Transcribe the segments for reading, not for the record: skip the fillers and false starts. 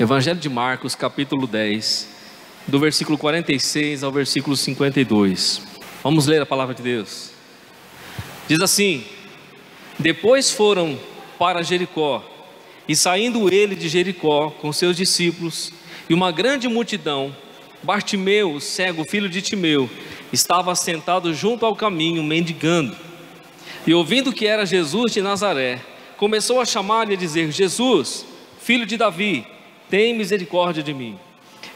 Evangelho de Marcos, capítulo 10, do versículo 46 ao versículo 52. Vamos ler a palavra de Deus. Diz assim: depois foram para Jericó, e saindo ele de Jericó com seus discípulos e uma grande multidão, Bartimeu, o cego, filho de Timeu, estava sentado junto ao caminho, mendigando. E ouvindo que era Jesus de Nazaré, começou a chamar e a dizer: Jesus, filho de Davi, tem misericórdia de mim.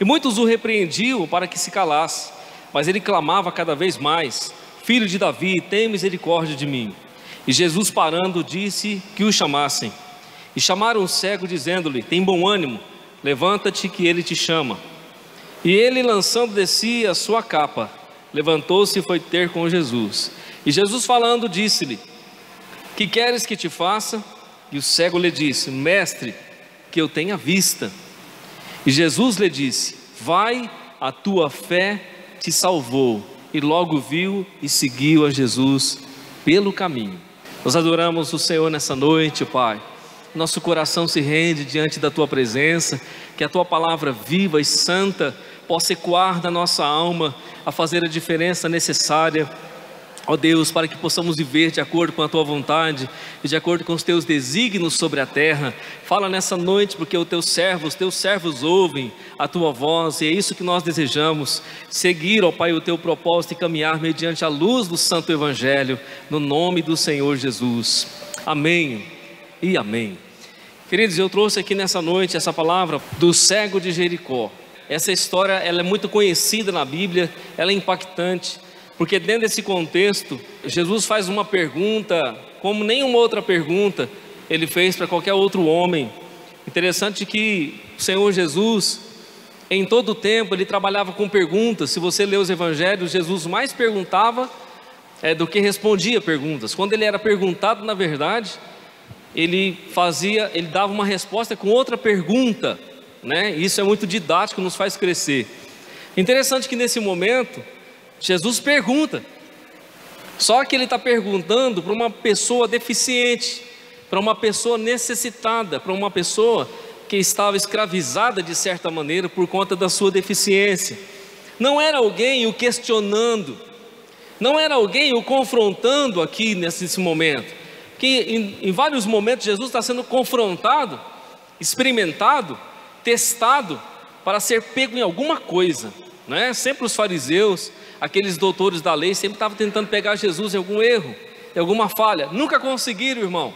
E muitos o repreendiam para que se calasse, mas ele clamava cada vez mais: Filho de Davi, tem misericórdia de mim. E Jesus, parando, disse que o chamassem. E chamaram o cego, dizendo-lhe: tem bom ânimo, levanta-te que ele te chama. E ele, lançando de si a sua capa, levantou-se e foi ter com Jesus. E Jesus, falando, disse-lhe: que queres que te faça? E o cego lhe disse: Mestre, que eu tenha vista. E Jesus lhe disse: vai, a tua fé te salvou. E logo viu e seguiu a Jesus pelo caminho. Nós adoramos o Senhor nessa noite, Pai. Nosso coração se rende diante da tua presença, que a tua palavra viva e santa possa ecoar na nossa alma, a fazer a diferença necessária, ó Deus, para que possamos viver de acordo com a tua vontade e de acordo com os teus desígnios sobre a terra. Fala nessa noite, porque os teus servos ouvem a tua voz, e é isso que nós desejamos, seguir, ó Pai, o teu propósito e caminhar mediante a luz do Santo Evangelho, no nome do Senhor Jesus. Amém e amém. Queridos, eu trouxe aqui nessa noite essa palavra do cego de Jericó. Essa história, ela é muito conhecida na Bíblia, ela é impactante, porque dentro desse contexto, Jesus faz uma pergunta, como nenhuma outra pergunta ele fez para qualquer outro homem. Interessante que o Senhor Jesus, em todo o tempo, ele trabalhava com perguntas. Se você ler os evangelhos, Jesus mais perguntava do que respondia perguntas. Quando ele era perguntado, na verdade, ele dava uma resposta com outra pergunta, né? Isso é muito didático, nos faz crescer. Interessante que nesse momento Jesus pergunta, só que ele está perguntando para uma pessoa deficiente, para uma pessoa necessitada, para uma pessoa que estava escravizada de certa maneira por conta da sua deficiência. Não era alguém o questionando, não era alguém o confrontando aqui nesse momento, que em vários momentos Jesus está sendo confrontado, experimentado, testado para ser pego em alguma coisa, né? Sempre os fariseus, aqueles doutores da lei, sempre estavam tentando pegar Jesus em algum erro, em alguma falha. Nunca conseguiram, irmão.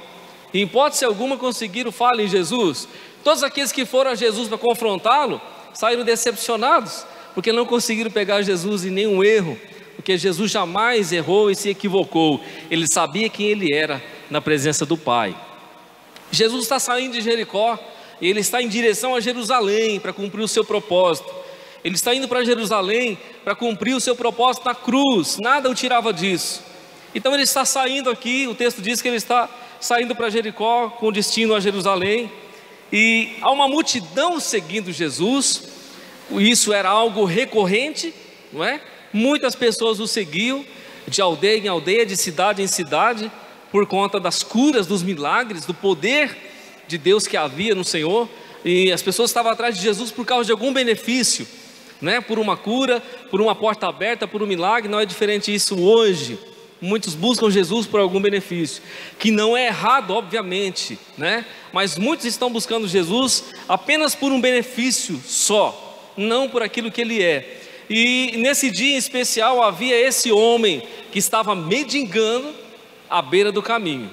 Em hipótese alguma conseguiram falha em Jesus. Todos aqueles que foram a Jesus para confrontá-lo saíram decepcionados, porque não conseguiram pegar Jesus em nenhum erro, porque Jesus jamais errou e se equivocou. Ele sabia quem ele era na presença do Pai. Jesus está saindo de Jericó e ele está em direção a Jerusalém para cumprir o seu propósito. Ele está indo para Jerusalém para cumprir o seu propósito na cruz, nada o tirava disso. Então ele está saindo aqui, o texto diz que ele está saindo para Jericó com destino a Jerusalém, e há uma multidão seguindo Jesus. Isso era algo recorrente, não é? Muitas pessoas o seguiam, de aldeia em aldeia, de cidade em cidade, por conta das curas, dos milagres, do poder de Deus que havia no Senhor. E as pessoas estavam atrás de Jesus por causa de algum benefício, né? Por uma cura, por uma porta aberta, por um milagre. Não é diferente isso hoje. Muitos buscam Jesus por algum benefício, que não é errado, obviamente, né? Mas muitos estão buscando Jesus apenas por um benefício só, não por aquilo que ele é. E nesse dia em especial havia esse homem que estava mendigando à beira do caminho,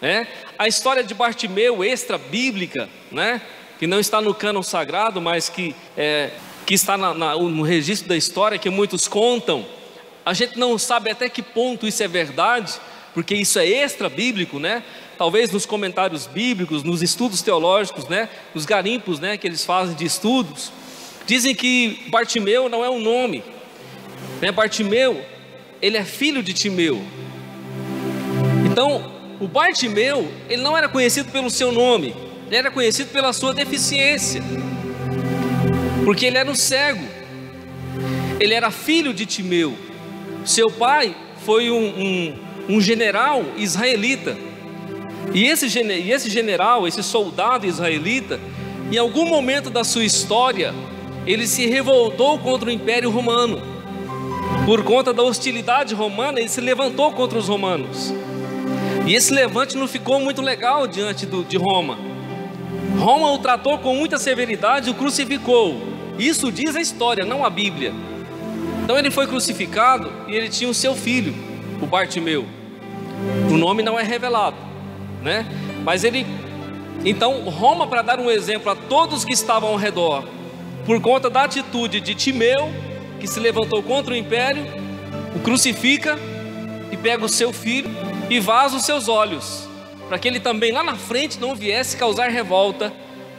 né? A história de Bartimeu, extra bíblica, né? Que não está no cânon sagrado, mas que está no registro da história, que muitos contam. A gente não sabe até que ponto isso é verdade, porque isso é extra bíblico, né? Talvez nos comentários bíblicos, nos estudos teológicos, né? Nos garimpos, né? Que eles fazem de estudos, dizem que Bartimeu não é um nome, né? Bartimeu, ele é filho de Timeu. Então, o Bartimeu, ele não era conhecido pelo seu nome, ele era conhecido pela sua deficiência, porque ele era um cego. Ele era filho de Timeu. Seu pai foi um general israelita. E esse general, esse soldado israelita, em algum momento da sua história, ele se revoltou contra o Império Romano. Por conta da hostilidade romana, ele se levantou contra os romanos. E esse levante não ficou muito legal diante de Roma. Roma o tratou com muita severidade e o crucificou. Isso diz a história, não a Bíblia. Então ele foi crucificado e ele tinha o seu filho, o Bartimeu. O nome não é revelado, né? Mas então Roma, para dar um exemplo a todos que estavam ao redor, por conta da atitude de Timeu, que se levantou contra o império, o crucifica e pega o seu filho e vaza os seus olhos, para que ele também lá na frente não viesse causar revolta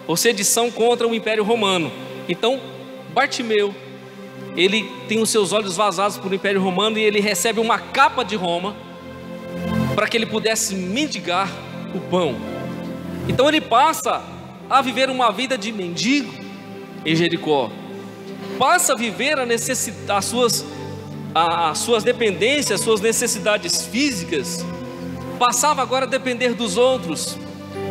ou sedição contra o Império Romano. Então Bartimeu, ele tem os seus olhos vazados por o Império Romano e ele recebe uma capa de Roma para que ele pudesse mendigar o pão. Então ele passa a viver uma vida de mendigo em Jericó, passa a viver as suas dependências, suas necessidades físicas, passava agora a depender dos outros,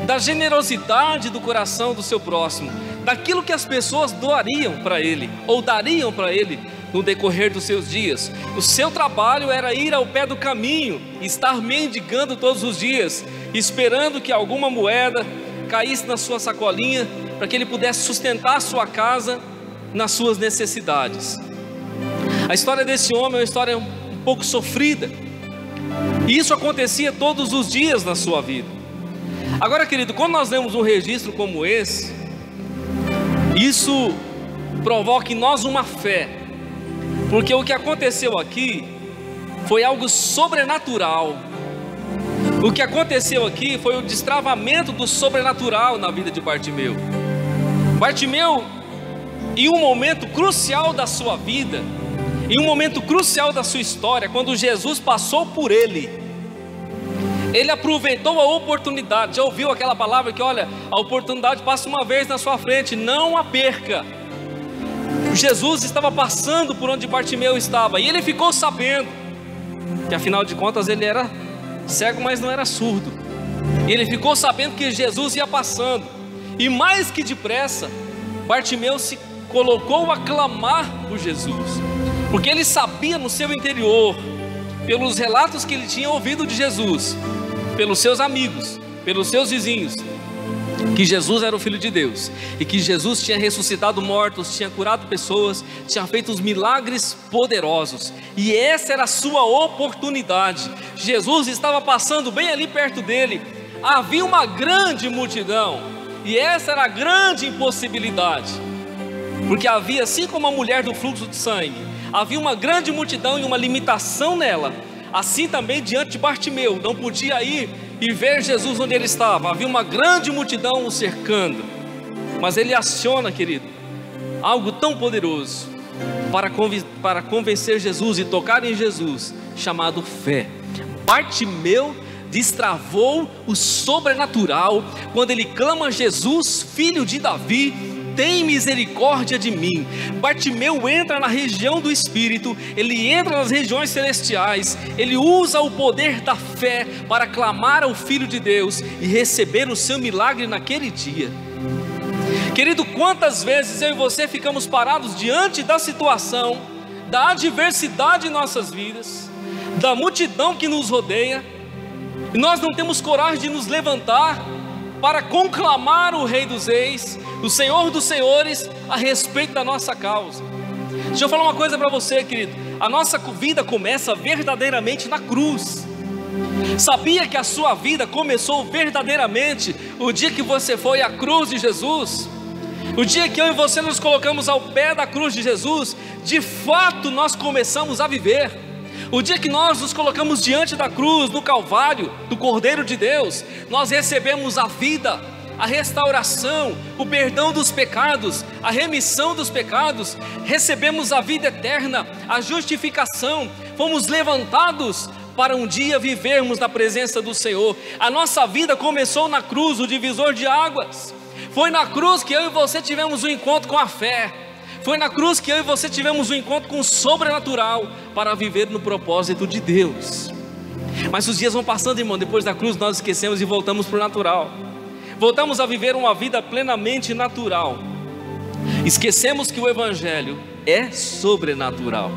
da generosidade do coração do seu próximo, daquilo que as pessoas doariam para ele, ou dariam para ele no decorrer dos seus dias. O seu trabalho era ir ao pé do caminho, estar mendigando todos os dias, esperando que alguma moeda caísse na sua sacolinha, para que ele pudesse sustentar a sua casa nas suas necessidades. A história desse homem é uma história um pouco sofrida, e isso acontecia todos os dias na sua vida. Agora, querido, quando nós lemos um registro como esse, isso provoca em nós uma fé, porque o que aconteceu aqui foi algo sobrenatural. O que aconteceu aqui foi o destravamento do sobrenatural na vida de Bartimeu. Bartimeu, em um momento crucial da sua vida, em um momento crucial da sua história, quando Jesus passou por ele aproveitou a oportunidade. Já ouviu aquela palavra que, olha, a oportunidade passa uma vez na sua frente, não a perca. Jesus estava passando por onde Bartimeu estava, e ele ficou sabendo que afinal de contas ele era cego, mas não era surdo. E ele ficou sabendo que Jesus ia passando, e mais que depressa Bartimeu se colocou a clamar por Jesus, porque ele sabia no seu interior, pelos relatos que ele tinha ouvido de Jesus, pelos seus amigos, pelos seus vizinhos, que Jesus era o Filho de Deus, e que Jesus tinha ressuscitado mortos, tinha curado pessoas, tinha feito os milagres poderosos, e essa era a sua oportunidade. Jesus estava passando bem ali perto dele, havia uma grande multidão, e essa era a grande impossibilidade, porque havia, assim como a mulher do fluxo de sangue, havia uma grande multidão e uma limitação nela, assim também diante de Bartimeu, não podia ir e ver Jesus onde ele estava, havia uma grande multidão o cercando, mas ele aciona, querido, algo tão poderoso para convencer Jesus e tocar em Jesus, chamado fé. Bartimeu destravou o sobrenatural quando ele clama a Jesus, filho de Davi, tem misericórdia de mim. Bartimeu entra na região do Espírito, ele entra nas regiões celestiais, ele usa o poder da fé para clamar ao Filho de Deus e receber o seu milagre naquele dia. Querido, quantas vezes eu e você ficamos parados diante da situação, da adversidade em nossas vidas, da multidão que nos rodeia, e nós não temos coragem de nos levantar para conclamar o Rei dos Reis, o Senhor dos Senhores, a respeito da nossa causa. Deixa eu falar uma coisa para você, querido, a nossa vida começa verdadeiramente na cruz. Sabia que a sua vida começou verdadeiramente o dia que você foi à cruz de Jesus? O dia que eu e você nos colocamos ao pé da cruz de Jesus, de fato nós começamos a viver. O dia que nós nos colocamos diante da cruz, no Calvário, do Cordeiro de Deus, nós recebemos a vida, a restauração, o perdão dos pecados, a remissão dos pecados, recebemos a vida eterna, a justificação, fomos levantados para um dia vivermos na presença do Senhor. A nossa vida começou na cruz, o divisor de águas. Foi na cruz que eu e você tivemos um encontro com a fé. Foi na cruz que eu e você tivemos um encontro com o sobrenatural para viver no propósito de Deus. Mas os dias vão passando, irmão, depois da cruz nós esquecemos e voltamos para o natural. voltamos a viver uma vida plenamente natural. Esquecemos que o Evangelho é sobrenatural.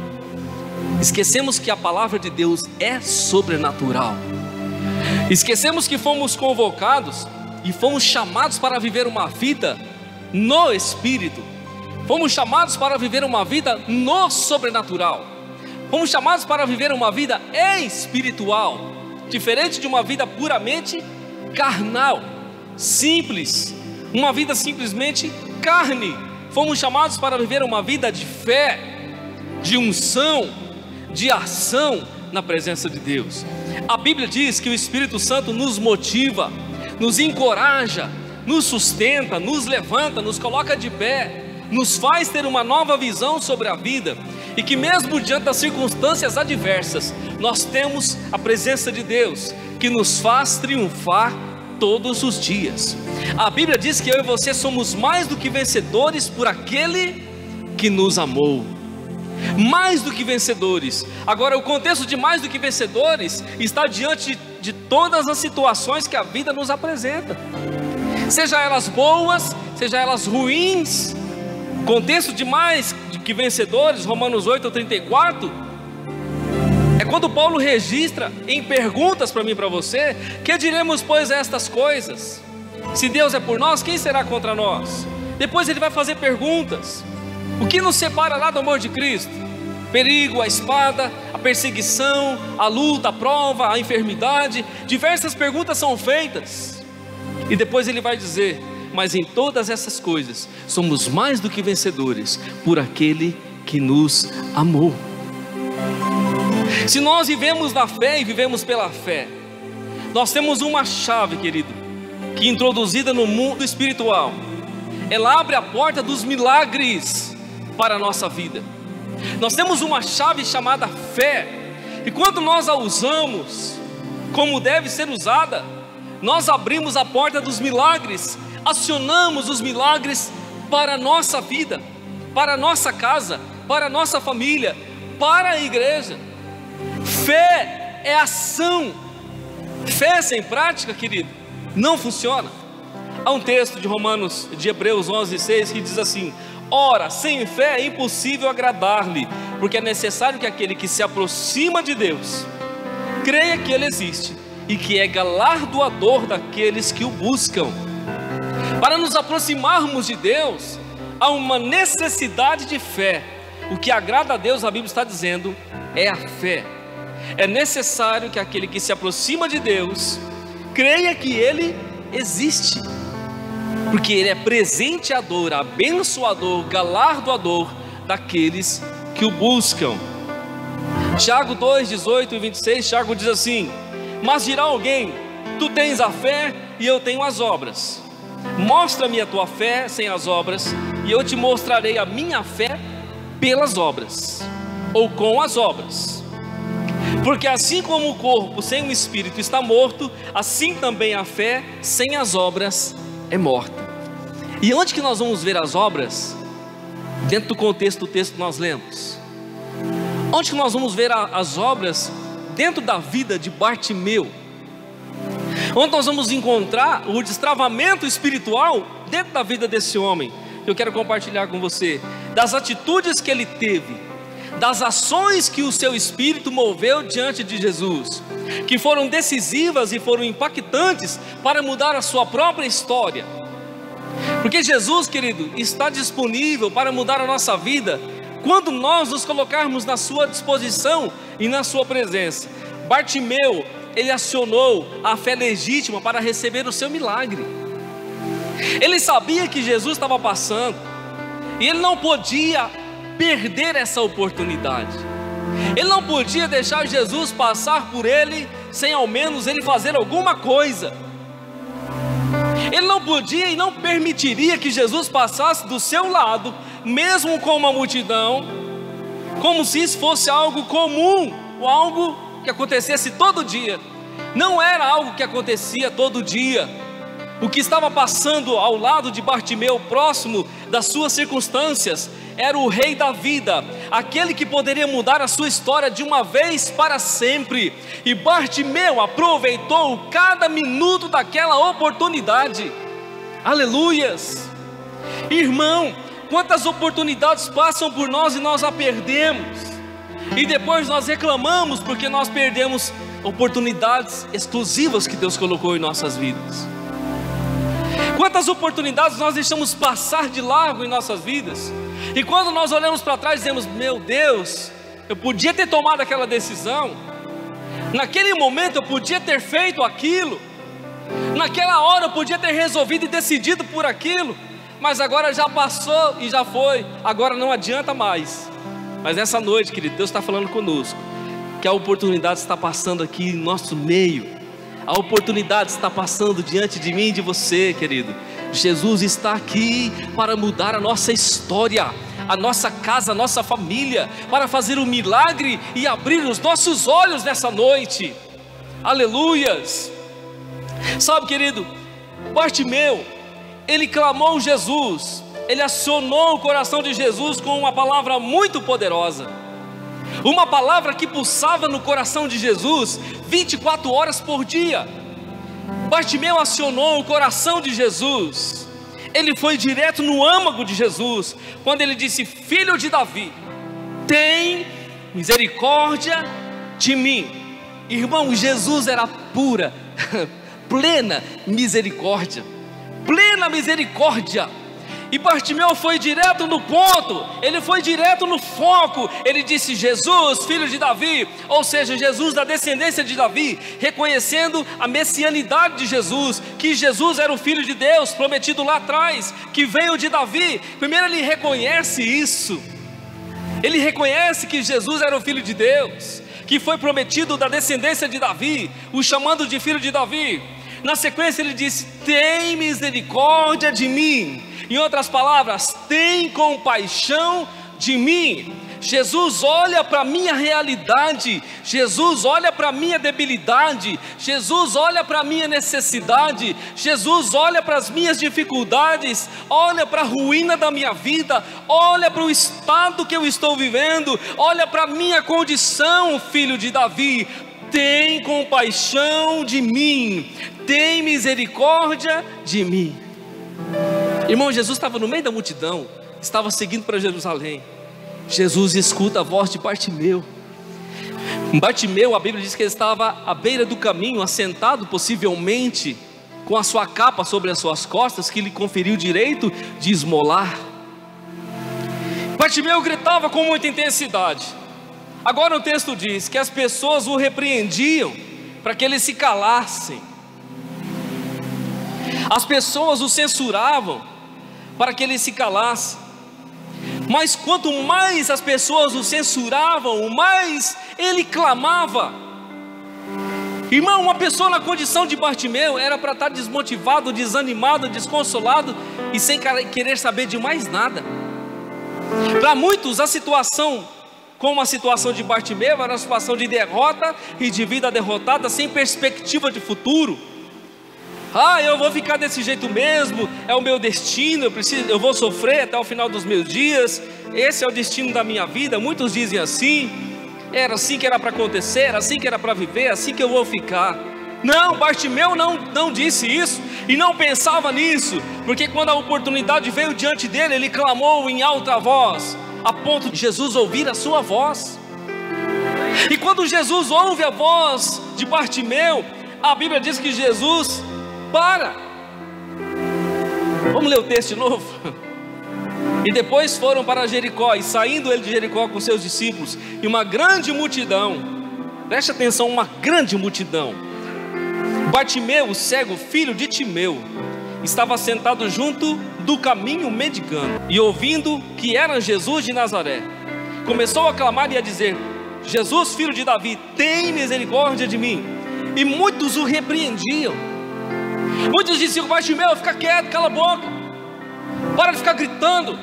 Esquecemos que a palavra de Deus é sobrenatural. Esquecemos que fomos convocados e fomos chamados para viver uma vida no Espírito. Fomos chamados para viver uma vida no sobrenatural. Fomos chamados para viver uma vida espiritual, diferente de uma vida puramente carnal, simples, uma vida simplesmente carne. Fomos chamados para viver uma vida de fé, de unção, de ação na presença de Deus. A Bíblia diz que o Espírito Santo nos motiva, nos encoraja, nos sustenta, nos levanta, nos coloca de pé, nos faz ter uma nova visão sobre a vida, e que mesmo diante das circunstâncias adversas, nós temos a presença de Deus, que nos faz triunfar todos os dias. A Bíblia diz que eu e você somos mais do que vencedores por aquele que nos amou. Mais do que vencedores. Agora, o contexto de mais do que vencedores está diante de todas as situações que a vida nos apresenta, seja elas boas, seja elas ruins. Contexto de mais do que vencedores, Romanos 8:34, é quando Paulo registra em perguntas para mim e para você: que diremos pois a estas coisas? Se Deus é por nós, quem será contra nós? Depois ele vai fazer perguntas: o que nos separará do amor de Cristo? Perigo, a espada, a perseguição, a luta, a prova, a enfermidade. Diversas perguntas são feitas, e depois ele vai dizer: mas em todas essas coisas somos mais do que vencedores por aquele que nos amou. Se nós vivemos na fé e vivemos pela fé, nós temos uma chave, querido, que introduzida no mundo espiritual, ela abre a porta dos milagres para a nossa vida. Nós temos uma chave chamada fé, e quando nós a usamos como deve ser usada, nós abrimos a porta dos milagres, acionamos os milagres para a nossa vida, para a nossa casa, para a nossa família, para a igreja. Fé é ação. Fé sem prática, querido, não funciona. Há um texto de Hebreus 11:6 que diz assim: ora, sem fé é impossível agradar-lhe, porque é necessário que aquele que se aproxima de Deus creia que Ele existe e que é galardoador daqueles que o buscam. Para nos aproximarmos de Deus, há uma necessidade de fé. O que agrada a Deus, a Bíblia está dizendo, é a fé. É necessário que aquele que se aproxima de Deus creia que Ele existe, porque Ele é presenteador, abençoador, galardoador daqueles que o buscam. Tiago 2:18 e 26, Tiago diz assim: mas dirá alguém: tu tens a fé e eu tenho as obras. Mostra-me a tua fé sem as obras, e eu te mostrarei a minha fé pelas obras, ou com as obras. Porque assim como o corpo sem o espírito está morto, assim também a fé sem as obras é morta. E onde que nós vamos ver as obras? Dentro do contexto do texto que nós lemos. Onde que nós vamos ver as obras? Dentro da vida de Bartimeu. Onde nós vamos encontrar o destravamento espiritual dentro da vida desse homem. Eu quero compartilhar com você das atitudes que ele teve, das ações que o seu espírito moveu diante de Jesus, que foram decisivas e foram impactantes para mudar a sua própria história. Porque Jesus, querido, está disponível para mudar a nossa vida quando nós nos colocarmos na sua disposição e na sua presença. Bartimeu, ele acionou a fé legítima para receber o seu milagre. Ele sabia que Jesus estava passando, e ele não podia perder essa oportunidade. Ele não podia deixar Jesus passar por ele sem ao menos ele fazer alguma coisa. Ele não podia e não permitiria que Jesus passasse do seu lado, mesmo com uma multidão, como se isso fosse algo comum, ou algo que acontecesse todo dia. Não era algo que acontecia todo dia. O que estava passando ao lado de Bartimeu, próximo das suas circunstâncias, era o rei da vida, aquele que poderia mudar a sua história de uma vez para sempre. E Bartimeu aproveitou cada minuto daquela oportunidade. Aleluias! Irmão, quantas oportunidades passam por nós e nós a perdemos, e depois nós reclamamos porque nós perdemos oportunidades exclusivas que Deus colocou em nossas vidas. Quantas oportunidades nós deixamos passar de largo em nossas vidas, e quando nós olhamos para trás dizemos: meu Deus, eu podia ter tomado aquela decisão, naquele momento eu podia ter feito aquilo, naquela hora eu podia ter resolvido e decidido por aquilo, mas agora já passou e já foi, agora não adianta mais. Mas essa noite, querido, Deus está falando conosco, que a oportunidade está passando aqui em nosso meio, a oportunidade está passando diante de mim e de você, querido. Jesus está aqui para mudar a nossa história, a nossa casa, a nossa família, para fazer um milagre e abrir os nossos olhos nessa noite. Aleluias! Sabe, querido, Bartimeu, ele clamou Jesus, ele acionou o coração de Jesus com uma palavra muito poderosa, uma palavra que pulsava no coração de Jesus 24 horas por dia. Bartimeu acionou o coração de Jesus, ele foi direto no âmago de Jesus, quando ele disse: filho de Davi, tem misericórdia de mim. Irmão, Jesus era plena misericórdia, plena misericórdia. E Bartimeu foi direto no ponto, ele foi direto no foco. Ele disse: Jesus, filho de Davi, ou seja, Jesus da descendência de Davi, reconhecendo a messianidade de Jesus, que Jesus era o filho de Deus, prometido lá atrás, que veio de Davi. Primeiro ele reconhece isso, ele reconhece que Jesus era o filho de Deus, que foi prometido da descendência de Davi, o chamando de filho de Davi. Na sequência ele disse: tem misericórdia de mim. Em outras palavras, tem compaixão de mim. Jesus olha para a minha realidade, Jesus olha para a minha debilidade, Jesus olha para a minha necessidade, Jesus olha para as minhas dificuldades, olha para a ruína da minha vida, olha para o estado que eu estou vivendo, olha para a minha condição, filho de Davi. Tem compaixão de mim, tem misericórdia de mim. Irmão, Jesus estava no meio da multidão, estava seguindo para Jerusalém. Jesus escuta a voz de Bartimeu. Bartimeu, a Bíblia diz que ele estava à beira do caminho, assentado possivelmente, com a sua capa sobre as suas costas, que lhe conferiu o direito de esmolar. Bartimeu gritava com muita intensidade. Agora o texto diz que as pessoas o repreendiam para que ele se calasse. As pessoas o censuravam para que ele se calasse. Mas quanto mais as pessoas o censuravam, mais ele clamava. Irmão, uma pessoa na condição de Bartimeu era para estar desmotivado, desanimado, desconsolado e sem querer saber de mais nada. Para muitos a situação, como a situação de Bartimeu, era uma situação de derrota e de vida derrotada, sem perspectiva de futuro. Eu vou ficar desse jeito mesmo, é o meu destino, eu vou sofrer até o final dos meus dias, esse é o destino da minha vida. Muitos dizem assim: era assim que era para acontecer, era assim que era para viver, assim que eu vou ficar. Não, Bartimeu não disse isso e não pensava nisso, porque quando a oportunidade veio diante dele, ele clamou em alta voz, a ponto de Jesus ouvir a sua voz. E quando Jesus ouve a voz de Bartimeu, a Bíblia diz que Jesus para. Vamos ler o texto de novo? E depois foram para Jericó, e saindo ele de Jericó com seus discípulos e uma grande multidão, preste atenção, uma grande multidão, Bartimeu, o cego, filho de Timeu, estava sentado junto do caminho mendigando, e ouvindo que era Jesus de Nazaré, começou a clamar e a dizer: Jesus, filho de Davi, tem misericórdia de mim. E muitos o repreendiam. Muitos diziam: Bartimeu, fica quieto, cala a boca, para de ficar gritando,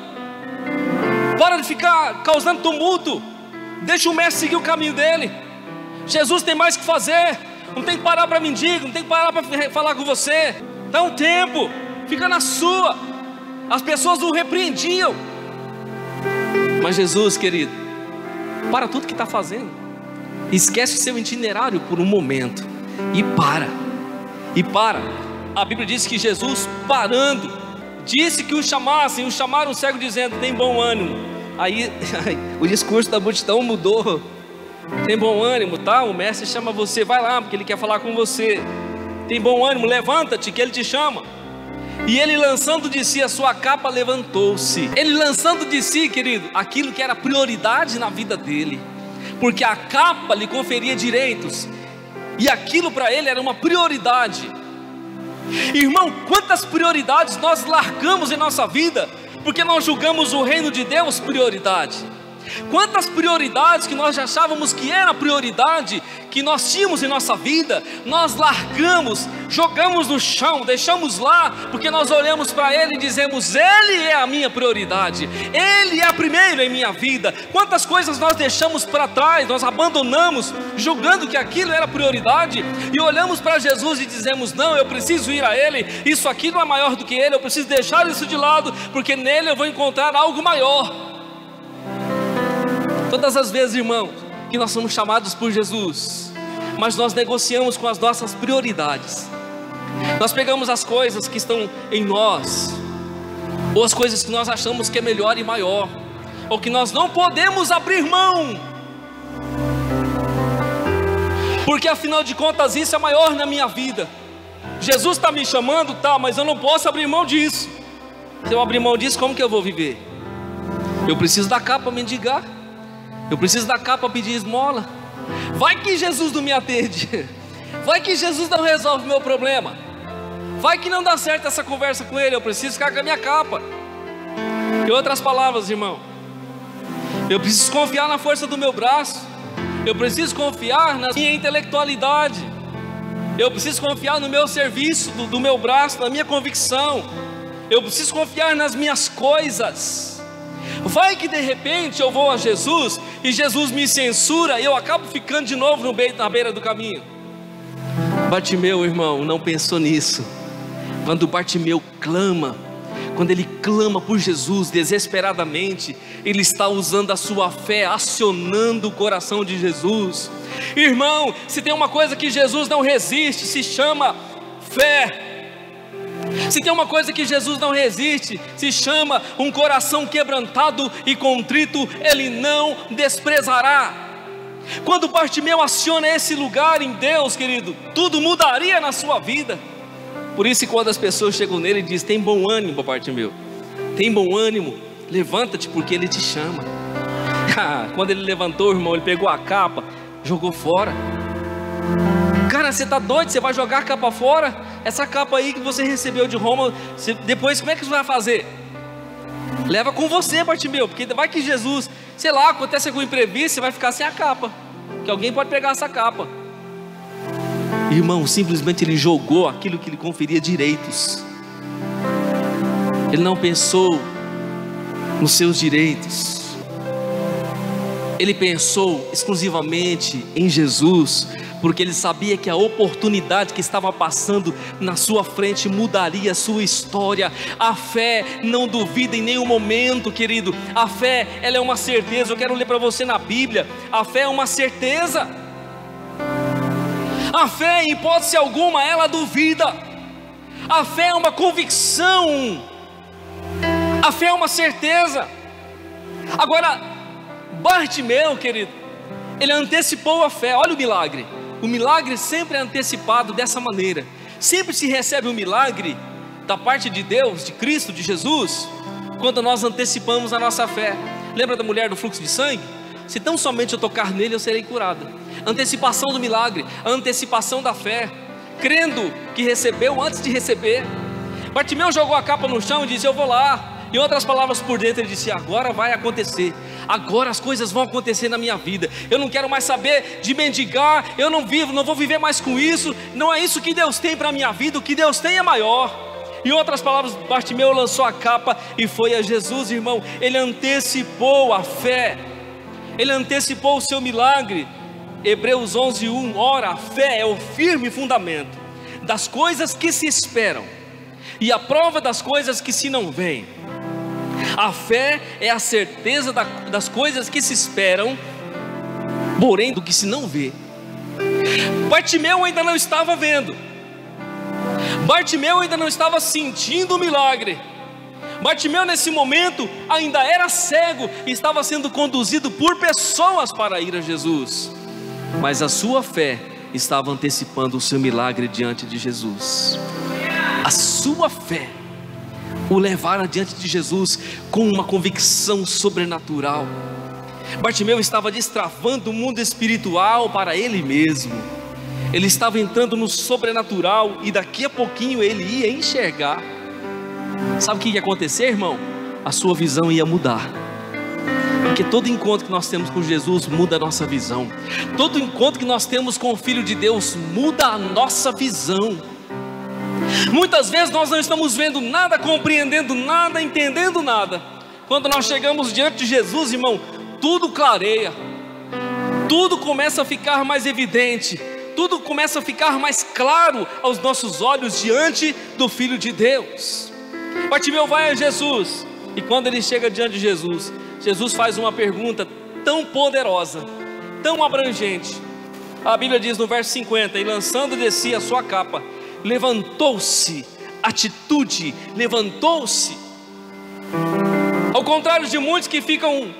para de ficar causando tumulto, deixa o mestre seguir o caminho dele. Jesus tem mais que fazer, não tem que parar para mendigo, não tem que parar para falar com você, dá um tempo, fica na sua. As pessoas o repreendiam. Mas Jesus, querido, para tudo que está fazendo, esquece o seu itinerário por um momento e para. a Bíblia diz que Jesus, parando, disse que o chamaram o cego dizendo: tem bom ânimo. Aí o discurso da multidão mudou: tem bom ânimo, tá? O mestre chama você, vai lá, porque ele quer falar com você. Tem bom ânimo, levanta-te, que ele te chama. E ele, lançando de si a sua capa, levantou-se. Ele lançando de si, querido, aquilo que era prioridade na vida dele, porque a capa lhe conferia direitos, e aquilo para ele era uma prioridade. Irmão, quantas prioridades nós largamos em nossa vida, porque nós julgamos o reino de Deus prioridade. Quantas prioridades que nós já achávamos que era prioridade, que nós tínhamos em nossa vida, nós largamos, jogamos no chão, deixamos lá, porque nós olhamos para Ele e dizemos: Ele é a minha prioridade, Ele é primeiro em minha vida. Quantas coisas nós deixamos para trás, nós abandonamos, julgando que aquilo era prioridade, e olhamos para Jesus e dizemos: não, eu preciso ir a Ele, isso aqui não é maior do que Ele, eu preciso deixar isso de lado, porque nele eu vou encontrar algo maior. Todas as vezes, irmãos, que nós somos chamados por Jesus, mas nós negociamos com as nossas prioridades. Nós pegamos as coisas que estão em nós, ou as coisas que nós achamos que é melhor e maior, ou que nós não podemos abrir mão, porque afinal de contas isso é maior na minha vida. Jesus está me chamando, tá, mas eu não posso abrir mão disso. Se eu abrir mão disso, como que eu vou viver? Eu preciso da capa para mendigar, eu preciso da capa para pedir esmola. Vai que Jesus não me atende, vai que Jesus não resolve o meu problema, vai que não dá certo essa conversa com Ele, eu preciso ficar com a minha capa. Em outras palavras, irmão, eu preciso confiar na força do meu braço, eu preciso confiar na minha intelectualidade, eu preciso confiar no meu serviço, do meu braço, na minha convicção, eu preciso confiar nas minhas coisas. Vai que de repente eu vou a Jesus e Jesus me censura e eu acabo ficando de novo na beira do caminho. Bartimeu, irmão, não pensou nisso. Quando Bartimeu clama, quando ele clama por Jesus desesperadamente, ele está usando a sua fé, acionando o coração de Jesus. Irmão, se tem uma coisa que Jesus não resiste, se chama fé. Se tem uma coisa que Jesus não resiste, se chama um coração quebrantado e contrito, Ele não desprezará. Quando Bartimeu aciona esse lugar em Deus, querido, tudo mudaria na sua vida. Por isso, quando as pessoas chegam nele e dizem: tem bom ânimo, Bartimeu, tem bom ânimo, levanta-te, porque Ele te chama. Quando ele levantou, irmão, ele pegou a capa, jogou fora. Cara, você está doido? Você vai jogar a capa fora? Essa capa aí que você recebeu de Roma, depois como é que você vai fazer? Leva com você, Bartimeu, porque vai que Jesus, sei lá, acontece algum imprevisto, você vai ficar sem a capa, que alguém pode pegar essa capa. Irmão, simplesmente ele jogou aquilo que lhe conferia direitos. Ele não pensou nos seus direitos, ele pensou exclusivamente em Jesus, porque ele sabia que a oportunidade que estava passando na sua frente mudaria a sua história. A fé não duvida em nenhum momento, querido. A fé, ela é uma certeza. Eu quero ler para você na Bíblia. A fé é uma certeza. A fé, em hipótese alguma, ela duvida. A fé é uma convicção. A fé é uma certeza. Agora, Bartimeu, querido, ele antecipou a fé. Olha o milagre. O milagre sempre é antecipado dessa maneira. Sempre se recebe um milagre da parte de Deus, de Cristo, de Jesus, quando nós antecipamos a nossa fé. Lembra da mulher do fluxo de sangue? Se tão somente eu tocar nele, eu serei curada. Antecipação do milagre, a antecipação da fé, crendo que recebeu antes de receber. Bartimeu jogou a capa no chão e disse: eu vou lá. Em outras palavras, por dentro ele disse: agora vai acontecer, agora as coisas vão acontecer na minha vida. Eu não quero mais saber de mendigar, eu não vou viver mais com isso. Não é isso que Deus tem para a minha vida, o que Deus tem é maior. Em outras palavras, Bartimeu lançou a capa e foi a Jesus, irmão. Ele antecipou a fé, ele antecipou o seu milagre. Hebreus 11:1, ora, a fé é o firme fundamento das coisas que se esperam e a prova das coisas que se não veem. A fé é a certeza das coisas que se esperam, porém do que se não vê. Bartimeu ainda não estava vendo. Bartimeu ainda não estava sentindo o milagre. Bartimeu nesse momento ainda era cego e estava sendo conduzido por pessoas para ir a Jesus. Mas a sua fé estava antecipando o seu milagre diante de Jesus. A sua fé o levara diante de Jesus com uma convicção sobrenatural. Bartimeu estava destravando o mundo espiritual para ele mesmo. Ele estava entrando no sobrenatural e daqui a pouquinho ele ia enxergar. Sabe o que ia acontecer, irmão? A sua visão ia mudar. Porque todo encontro que nós temos com Jesus muda a nossa visão. Todo encontro que nós temos com o Filho de Deus muda a nossa visão. Muitas vezes nós não estamos vendo nada, compreendendo nada, entendendo nada. Quando nós chegamos diante de Jesus, irmão, tudo clareia. Tudo começa a ficar mais evidente. Tudo começa a ficar mais claro aos nossos olhos diante do Filho de Deus. Bartimeu vai a Jesus, e quando ele chega diante de Jesus, Jesus faz uma pergunta tão poderosa, tão abrangente. A Bíblia diz no verso 50: e lançando de si a sua capa, levantou-se. Atitude, levantou-se. Ao contrário de muitos que ficam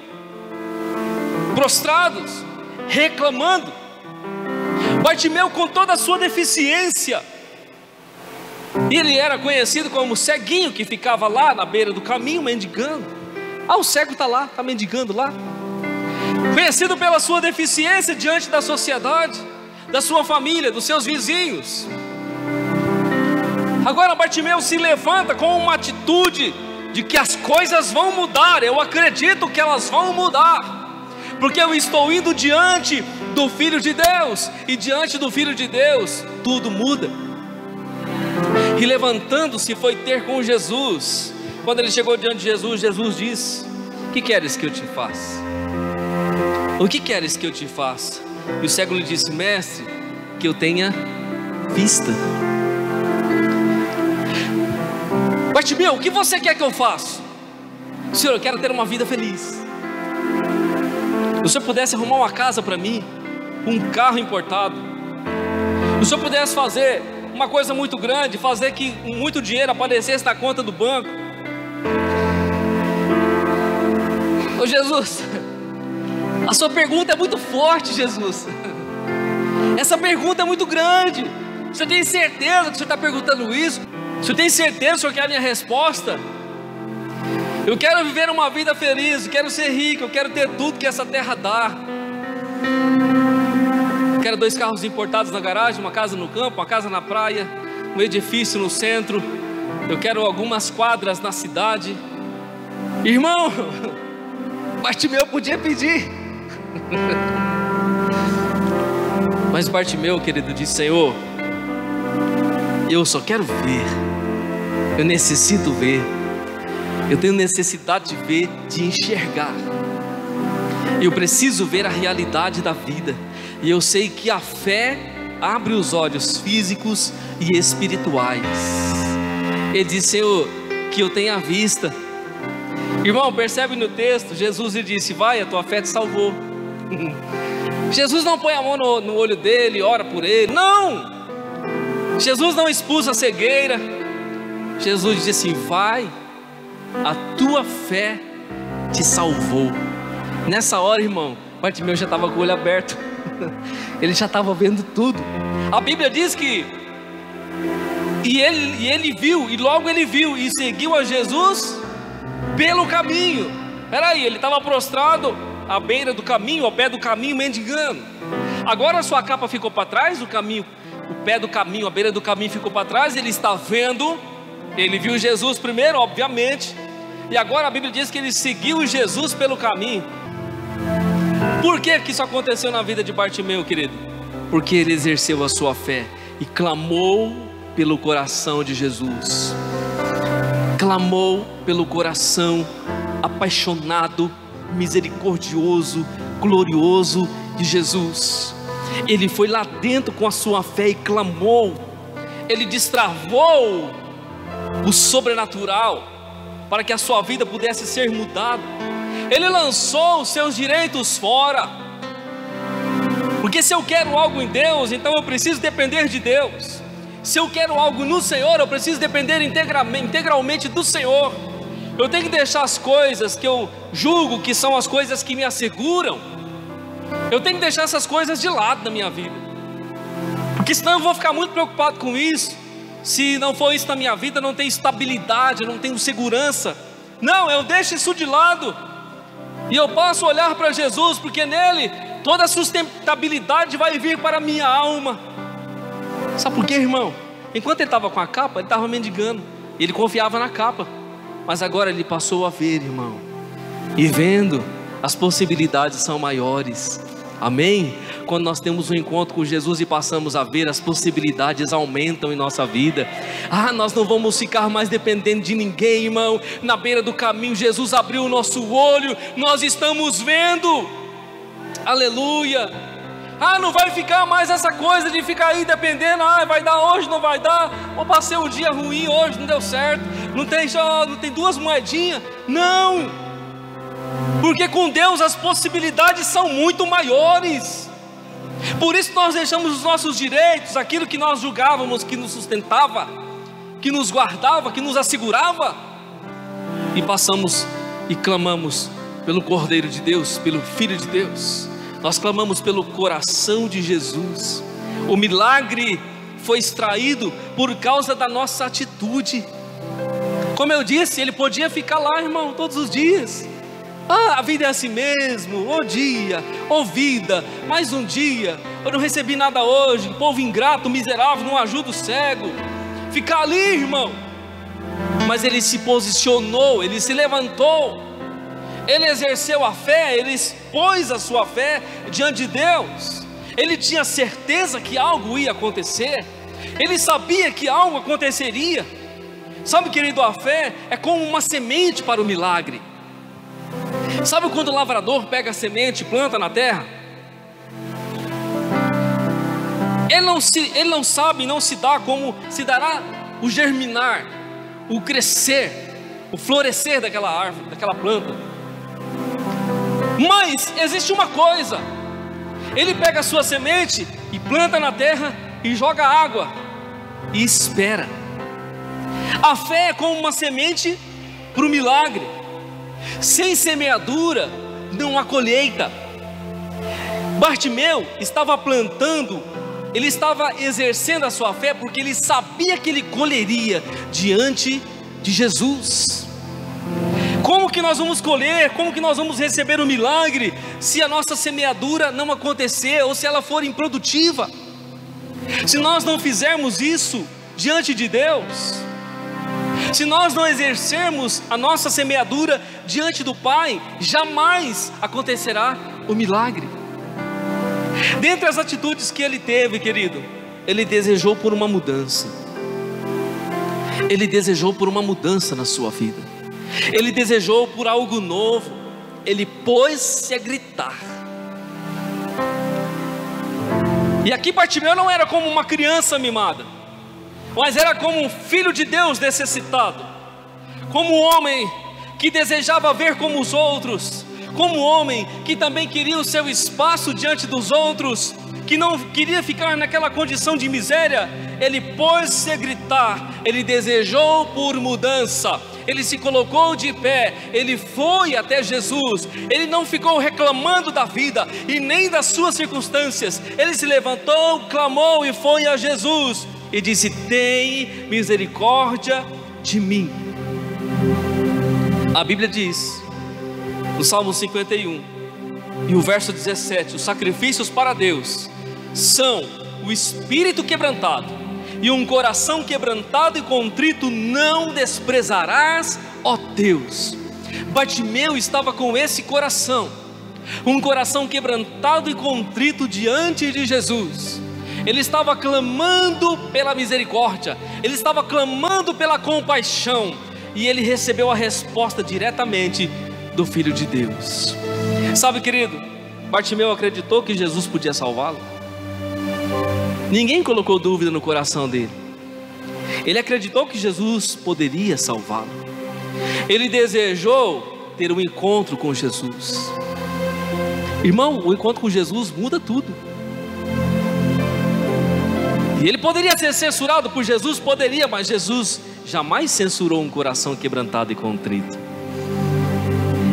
prostrados, reclamando, Bartimeu, com toda a sua deficiência, ele era conhecido como ceguinho, que ficava lá na beira do caminho mendigando. O cego está lá, está mendigando lá. Conhecido pela sua deficiência diante da sociedade, da sua família, dos seus vizinhos. Agora Bartimeu se levanta com uma atitude de que as coisas vão mudar. Eu acredito que elas vão mudar, porque eu estou indo diante do Filho de Deus, e diante do Filho de Deus tudo muda. E levantando-se foi ter com Jesus. Quando ele chegou diante de Jesus, Jesus disse: que queres que eu te faça? O que queres que eu te faça? E o cego lhe disse: mestre, que eu tenha vista. Bartimeu, o que você quer que eu faça? Senhor, eu quero ter uma vida feliz. Se o Senhor pudesse arrumar uma casa para mim, um carro importado, se o Senhor pudesse fazer uma coisa muito grande, fazer que muito dinheiro aparecesse na conta do banco. Ô Jesus, a sua pergunta é muito forte, Jesus. Essa pergunta é muito grande. O senhor tem certeza que o senhor está perguntando isso? O senhor tem certeza que o senhor quer a minha resposta? Eu quero viver uma vida feliz, eu quero ser rico, eu quero ter tudo que essa terra dá. Eu quero 2 carros importados na garagem, uma casa no campo, uma casa na praia, um edifício no centro. Eu quero algumas quadras na cidade. Irmão, Bartimeu podia pedir. Mas Bartimeu, querido, disse: Senhor, eu só quero ver. Eu necessito ver. Eu tenho necessidade de ver, de enxergar. Eu preciso ver a realidade da vida. E eu sei que a fé abre os olhos físicos e espirituais. Ele disse: Senhor, que eu tenha vista. Irmão, percebe no texto, Jesus lhe disse: vai, a tua fé te salvou. Jesus não põe a mão no olho dele, ora por ele. Não! Jesus não expulsa a cegueira. Jesus disse assim: vai, a tua fé te salvou. Nessa hora, irmão, Bartimeu já estava com o olho aberto. Ele já estava vendo tudo. A Bíblia diz que ele viu, e logo ele viu e seguiu a Jesus pelo caminho. Peraí, ele estava prostrado à beira do caminho, ao pé do caminho, mendigando. Agora a sua capa ficou para trás, o pé do caminho, a beira do caminho ficou para trás. Ele está vendo. Ele viu Jesus primeiro, obviamente, e agora a Bíblia diz que ele seguiu Jesus pelo caminho. Por que isso aconteceu na vida de Bartimeu, querido? Porque ele exerceu a sua fé e clamou pelo coração de Jesus. Clamou pelo coração apaixonado, misericordioso, glorioso de Jesus. Ele foi lá dentro com a sua fé e clamou. Ele destravou o sobrenatural para que a sua vida pudesse ser mudada. Ele lançou os seus direitos fora. Porque se eu quero algo em Deus, então eu preciso depender de Deus. Se eu quero algo no Senhor, eu preciso depender integralmente do Senhor. Eu tenho que deixar as coisas que eu julgo que são as coisas que me asseguram. Eu tenho que deixar essas coisas de lado na minha vida, porque senão eu vou ficar muito preocupado com isso. Se não for isso na minha vida, não tenho estabilidade, não tenho segurança. Não, eu deixo isso de lado e eu passo a olhar para Jesus, porque nele toda a sustentabilidade vai vir para a minha alma. Sabe por quê, irmão? Enquanto ele estava com a capa, ele estava mendigando, ele confiava na capa. Mas agora ele passou a ver, irmão, e vendo, as possibilidades são maiores. Amém? Quando nós temos um encontro com Jesus e passamos a ver, as possibilidades aumentam em nossa vida. Nós não vamos ficar mais dependendo de ninguém, irmão. Na beira do caminho, Jesus abriu o nosso olho, nós estamos vendo. Aleluia. Não vai ficar mais essa coisa de ficar aí dependendo. Vai dar hoje, não vai dar. Ou passei um dia ruim hoje, não deu certo. Não tem 2 moedinhas. Não, porque com Deus as possibilidades são muito maiores. Por isso nós deixamos os nossos direitos, aquilo que nós julgávamos que nos sustentava, que nos guardava, que nos assegurava, e passamos e clamamos pelo Cordeiro de Deus, pelo Filho de Deus. Nós clamamos pelo coração de Jesus. O milagre foi extraído por causa da nossa atitude. Como eu disse, ele podia ficar lá, irmão, todos os dias. A vida é assim mesmo, ô dia, ô vida, mais um dia, eu não recebi nada hoje, povo ingrato, miserável, não ajuda o cego. Ficar ali, irmão. Mas ele se posicionou, ele se levantou, ele exerceu a fé, ele expôs a sua fé diante de Deus. Ele tinha certeza que algo ia acontecer, ele sabia que algo aconteceria. Sabe, querido, a fé é como uma semente para o milagre. Sabe quando o lavrador pega a semente e planta na terra? Ele não sabe, não se dá como se dará o germinar, o crescer, o florescer daquela árvore, daquela planta. Mas existe uma coisa: ele pega a sua semente e planta na terra e joga água e espera. A fé é como uma semente para o milagre. Sem semeadura não há colheita. Bartimeu estava plantando, ele estava exercendo a sua fé, porque ele sabia que ele colheria diante de Jesus. Como que nós vamos colher? Como que nós vamos receber o milagre se a nossa semeadura não acontecer, ou se ela for improdutiva? Se nós não fizermos isso diante de Deus, se nós não exercermos a nossa semeadura diante do Pai, jamais acontecerá o milagre. Dentre as atitudes que ele teve, querido, ele desejou por uma mudança. Ele desejou por uma mudança na sua vida. Ele desejou por algo novo. Ele pôs-se a gritar. E aqui Bartimeu não era como uma criança mimada, mas era como um filho de Deus necessitado, como um homem que desejava ver como os outros, como um homem que também queria o seu espaço diante dos outros, que não queria ficar naquela condição de miséria. Ele pôs-se a gritar, ele desejou por mudança, ele se colocou de pé, ele foi até Jesus, ele não ficou reclamando da vida e nem das suas circunstâncias. Ele se levantou, clamou e foi a Jesus e disse: tem misericórdia de mim. A Bíblia diz no Salmo 51 e o verso 17: os sacrifícios para Deus são o espírito quebrantado e um coração quebrantado e contrito não desprezarás, ó Deus. Bartimeu estava com esse coração, um coração quebrantado e contrito diante de Jesus. Ele estava clamando pela misericórdia, ele estava clamando pela compaixão, e ele recebeu a resposta diretamente do Filho de Deus. Sabe, querido, Bartimeu acreditou que Jesus podia salvá-lo. Ninguém colocou dúvida no coração dele. Ele acreditou que Jesus poderia salvá-lo. Ele desejou ter um encontro com Jesus. Irmão, o encontro com Jesus muda tudo. E ele poderia ser censurado por Jesus? Poderia, mas Jesus jamais censurou um coração quebrantado e contrito.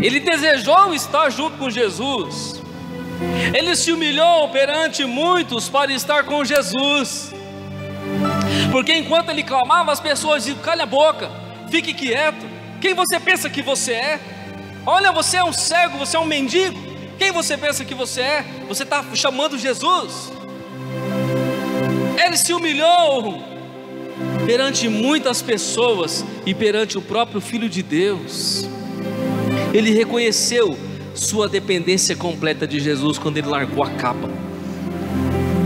Ele desejou estar junto com Jesus. Ele se humilhou perante muitos para estar com Jesus. Porque enquanto ele clamava, as pessoas diziam: cale a boca, fique quieto. Quem você pensa que você é? Olha, você é um cego, você é um mendigo. Quem você pensa que você é? Você está chamando Jesus. Ele se humilhou perante muitas pessoas e perante o próprio Filho de Deus. Ele reconheceu sua dependência completa de Jesus quando ele largou a capa.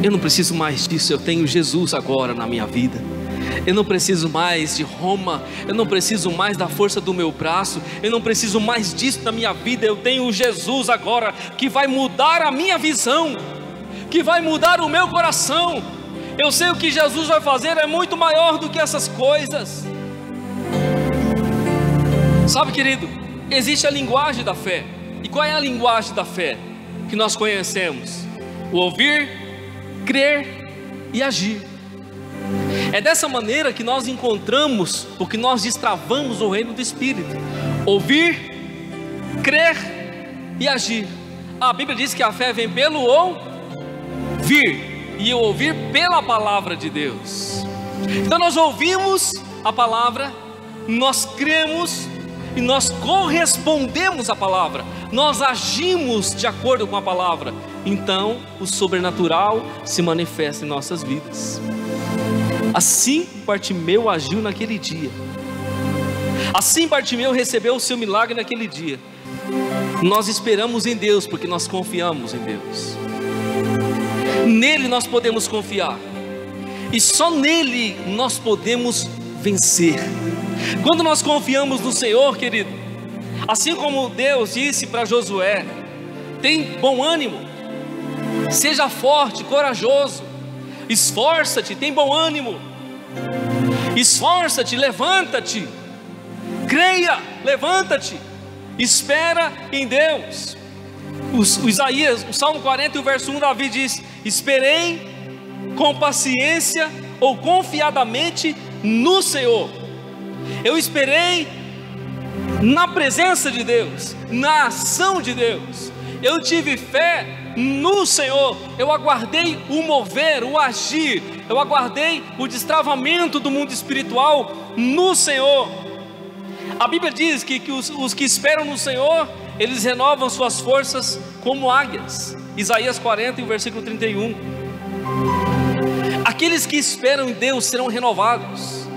Eu não preciso mais disso, eu tenho Jesus agora na minha vida. Eu não preciso mais de Roma, eu não preciso mais da força do meu braço, eu não preciso mais disso na minha vida. Eu tenho Jesus agora, que vai mudar a minha visão, que vai mudar o meu coração. Eu sei o que Jesus vai fazer é muito maior do que essas coisas. Sabe, querido, existe a linguagem da fé. E qual é a linguagem da fé que nós conhecemos? O ouvir, crer e agir. É dessa maneira que nós encontramos, porque nós destravamos o reino do Espírito: ouvir, crer e agir. A Bíblia diz que a fé vem pelo ouvir, e o ouvir pela palavra de Deus. Então nós ouvimos a palavra, nós cremos e nós correspondemos à palavra, nós agimos de acordo com a palavra. Então o sobrenatural se manifesta em nossas vidas. Assim Bartimeu agiu naquele dia. Assim Bartimeu recebeu o seu milagre naquele dia. Nós esperamos em Deus porque nós confiamos em Deus. Nele nós podemos confiar, e só nele nós podemos vencer. Quando nós confiamos no Senhor, querido, assim como Deus disse para Josué: tem bom ânimo, seja forte, corajoso, esforça-te, tem bom ânimo, esforça-te, levanta-te, creia, levanta-te, espera em Deus. O Isaías, o Salmo 40 e o verso 1, Davi diz: esperei com paciência ou confiadamente no Senhor. Eu esperei na presença de Deus, na ação de Deus. Eu tive fé no Senhor. Eu aguardei o mover, o agir. Eu aguardei o destravamento do mundo espiritual no Senhor. A Bíblia diz que os que esperam no Senhor, eles renovam suas forças como águias. Isaías 40 e o versículo 31. Aqueles que esperam em Deus serão renovados,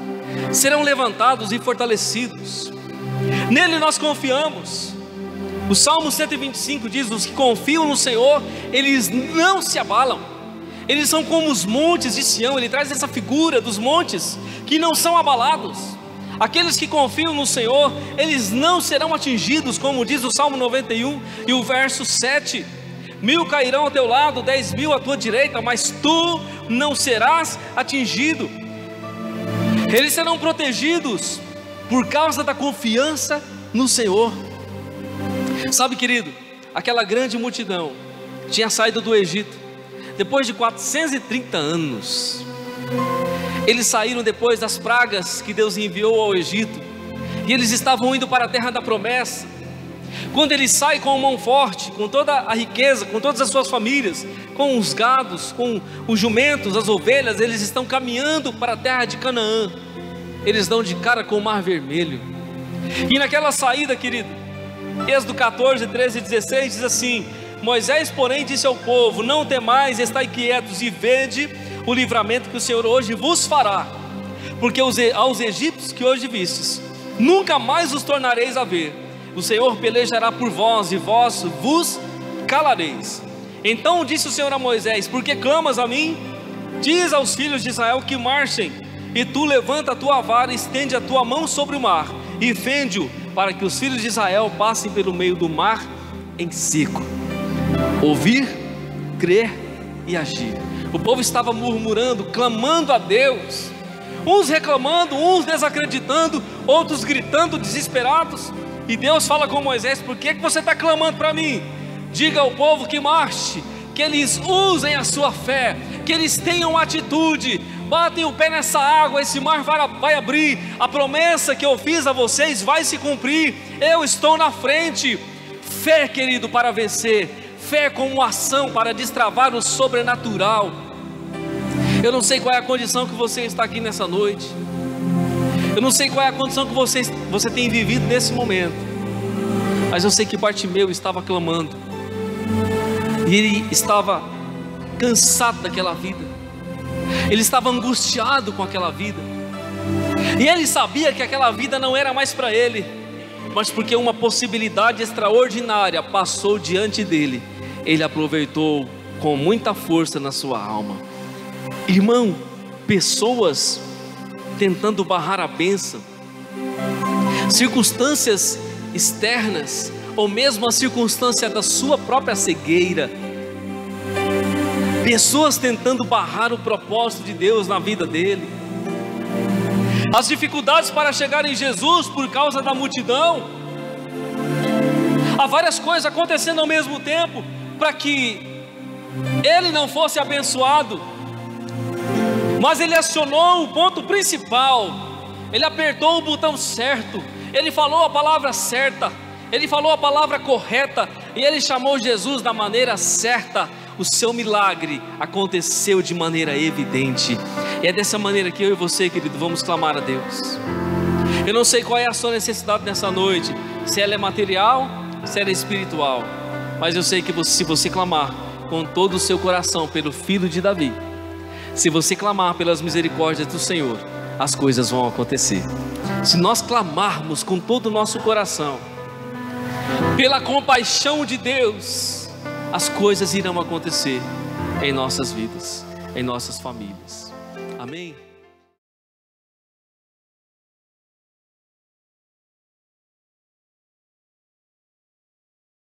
serão levantados e fortalecidos. Nele nós confiamos. O Salmo 125 diz: os que confiam no Senhor, eles não se abalam. Eles são como os montes de Sião. Ele traz essa figura dos montes que não são abalados. Aqueles que confiam no Senhor, eles não serão atingidos, como diz o Salmo 91 e o verso 7. 1000 cairão ao teu lado, 10.000 à tua direita, mas tu não serás atingido. Eles serão protegidos por causa da confiança no Senhor. Sabe, querido, aquela grande multidão tinha saído do Egito depois de 430 anos. Eles saíram depois das pragas que Deus enviou ao Egito, e eles estavam indo para a terra da promessa. Quando eles saem com mão forte, com toda a riqueza, com todas as suas famílias, com os gados, com os jumentos, as ovelhas, eles estão caminhando para a terra de Canaã. Eles dão de cara com o Mar Vermelho. E naquela saída, querido, Êxodo 14, 13 e 16 diz assim: Moisés, porém, disse ao povo: não temais, estai quietos e vede o livramento que o Senhor hoje vos fará, porque aos egípcios que hoje vistes, nunca mais os tornareis a ver. O Senhor pelejará por vós, e vós vos calareis. Então disse o Senhor a Moisés: por que clamas a mim? Diz aos filhos de Israel que marchem, e tu levanta a tua vara, estende a tua mão sobre o mar, e fende-o, para que os filhos de Israel passem pelo meio do mar em seco. Ouvir, crer e agir. O povo estava murmurando, clamando a Deus, uns reclamando, uns desacreditando, outros gritando desesperados. E Deus fala com Moisés: por que você está clamando para mim? Diga ao povo que marche, que eles usem a sua fé, que eles tenham atitude, batem o pé nessa água, esse mar vai abrir, a promessa que eu fiz a vocês vai se cumprir, eu estou na frente. Fé, querido, para vencer, fé como ação para destravar o sobrenatural. Eu não sei qual é a condição que você está aqui nessa noite, eu não sei qual é a condição que você tem vivido nesse momento, mas eu sei que Bartimeu estava clamando, e ele estava cansado daquela vida, ele estava angustiado com aquela vida, e ele sabia que aquela vida não era mais para ele, mas porque uma possibilidade extraordinária passou diante dele, ele aproveitou com muita força na sua alma. Irmão, pessoas tentando barrar a bênção, circunstâncias externas, ou mesmo a circunstância da sua própria cegueira, pessoas tentando barrar o propósito de Deus na vida dele, as dificuldades para chegar em Jesus por causa da multidão, há várias coisas acontecendo ao mesmo tempo, para que ele não fosse abençoado, mas ele acionou o ponto principal, ele apertou o botão certo, ele falou a palavra certa, ele falou a palavra correta, e ele chamou Jesus da maneira certa. O seu milagre aconteceu de maneira evidente, e é dessa maneira que eu e você, querido, vamos clamar a Deus. Eu não sei qual é a sua necessidade nessa noite, se ela é material, se ela é espiritual, mas eu sei que se você clamar com todo o seu coração pelo Filho de Davi, se você clamar pelas misericórdias do Senhor, as coisas vão acontecer. Se nós clamarmos com todo o nosso coração pela compaixão de Deus, as coisas irão acontecer em nossas vidas, em nossas famílias. Amém?